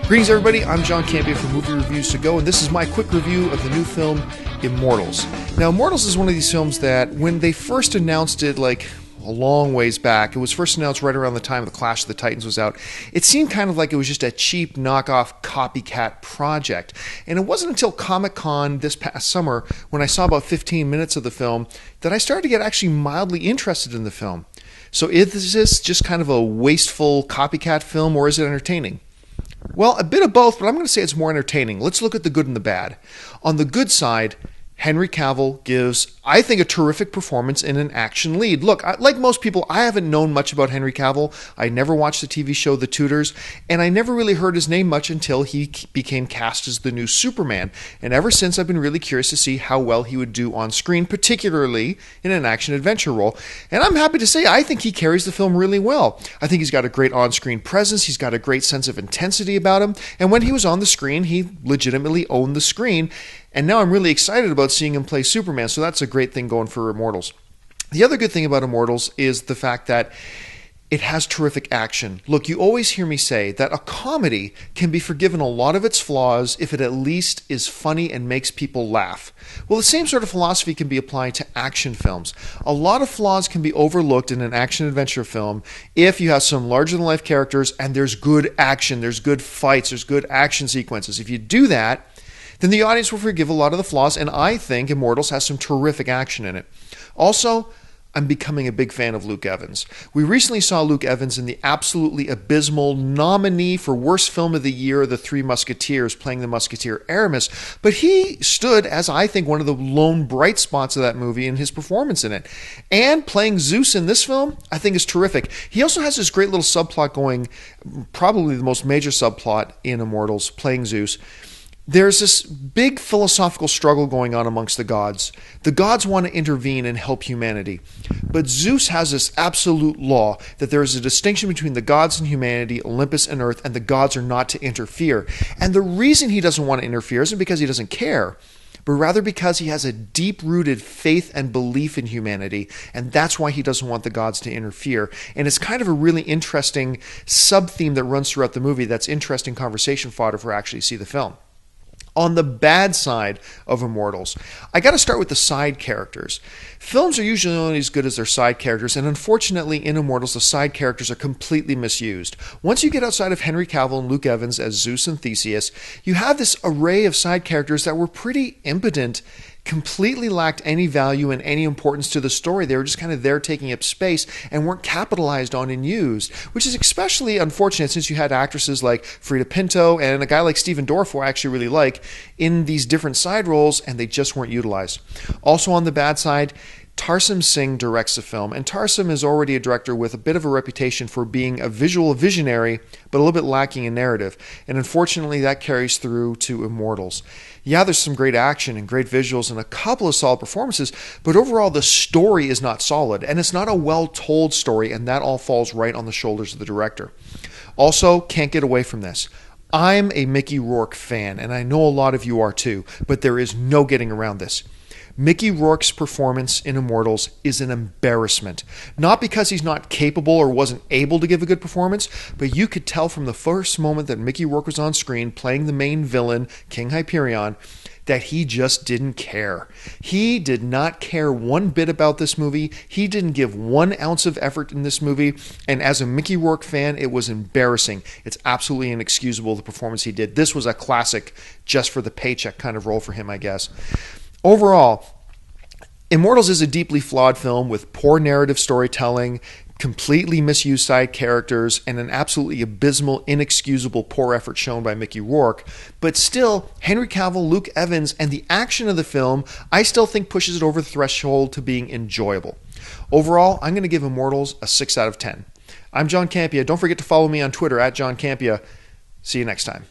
Greetings, everybody. I'm John Campea from Movie Reviews To Go, and this is my quick review of the new film, Immortals. Now, Immortals is one of these films that, when they first announced it, like a long ways back, it was first announced right around the time the Clash of the Titans was out, it seemed kind of like it was just a cheap knockoff copycat project. And it wasn't until Comic-Con this past summer, when I saw about 15 minutes of the film, that I started to get actually mildly interested in the film. So is this just kind of a wasteful copycat film, or is it entertaining? Well, a bit of both, but I'm going to say it's more entertaining. Let's look at the good and the bad. On the good side, Henry Cavill gives, I think, a terrific performance in an action lead. Look, like most people, I haven't known much about Henry Cavill. I never watched the TV show The Tudors, and I never really heard his name much until he became cast as the new Superman. And ever since, I've been really curious to see how well he would do on screen, particularly in an action-adventure role. And I'm happy to say I think he carries the film really well. I think he's got a great on-screen presence. He's got a great sense of intensity about him. And when he was on the screen, he legitimately owned the screen. And now I'm really excited about seeing him play Superman, so that's a great thing going for Immortals. The other good thing about Immortals is the fact that it has terrific action. Look, you always hear me say that a comedy can be forgiven a lot of its flaws if it at least is funny and makes people laugh. Well, the same sort of philosophy can be applied to action films. A lot of flaws can be overlooked in an action-adventure film if you have some larger-than-life characters and there's good action, there's good fights, there's good action sequences. If you do that, then the audience will forgive a lot of the flaws, and I think Immortals has some terrific action in it. Also, I'm becoming a big fan of Luke Evans. We recently saw Luke Evans in the absolutely abysmal nominee for Worst Film of the Year, The Three Musketeers, playing the Musketeer Aramis, but he stood as, I think, one of the lone bright spots of that movie in his performance in it. And playing Zeus in this film, I think, is terrific. He also has this great little subplot going, probably the most major subplot in Immortals, playing Zeus. There's this big philosophical struggle going on amongst the gods. The gods want to intervene and help humanity. But Zeus has this absolute law that there is a distinction between the gods and humanity, Olympus and Earth, and the gods are not to interfere. And the reason he doesn't want to interfere isn't because he doesn't care, but rather because he has a deep-rooted faith and belief in humanity, and that's why he doesn't want the gods to interfere. And it's kind of a really interesting sub-theme that runs throughout the movie that's interesting conversation fodder for actually see the film. On the bad side of Immortals, I got to start with the side characters. Films are usually only as good as their side characters, and unfortunately in Immortals, the side characters are completely misused. Once you get outside of Henry Cavill and Luke Evans as Zeus and Theseus, you have this array of side characters that were pretty impotent, completely lacked any value and any importance to the story. They were just kind of there taking up space and weren't capitalized on and used, which is especially unfortunate since you had actresses like Frida Pinto and a guy like Stephen Dorff, who I actually really like, in these different side roles, and they just weren't utilized. Also on the bad side, Tarsem Singh directs the film, and Tarsem is already a director with a bit of a reputation for being a visual visionary, but a little bit lacking in narrative, and unfortunately that carries through to Immortals. Yeah, there's some great action and great visuals and a couple of solid performances, but overall the story is not solid, and it's not a well-told story, and that all falls right on the shoulders of the director. Also, can't get away from this. I'm a Mickey Rourke fan, and I know a lot of you are too, but there is no getting around this. Mickey Rourke's performance in Immortals is an embarrassment. Not because he's not capable or wasn't able to give a good performance, but you could tell from the first moment that Mickey Rourke was on screen playing the main villain, King Hyperion, that he just didn't care. He did not care one bit about this movie. He didn't give 1 ounce of effort in this movie. And as a Mickey Rourke fan, it was embarrassing. It's absolutely inexcusable, the performance he did. This was a classic just for the paycheck kind of role for him, I guess. Overall, Immortals is a deeply flawed film with poor narrative storytelling, completely misused side characters, and an absolutely abysmal, inexcusable poor effort shown by Mickey Rourke. But still, Henry Cavill, Luke Evans, and the action of the film, I still think pushes it over the threshold to being enjoyable. Overall, I'm going to give Immortals a 6 out of 10. I'm John Campea. Don't forget to follow me on Twitter @JohnCampea. See you next time.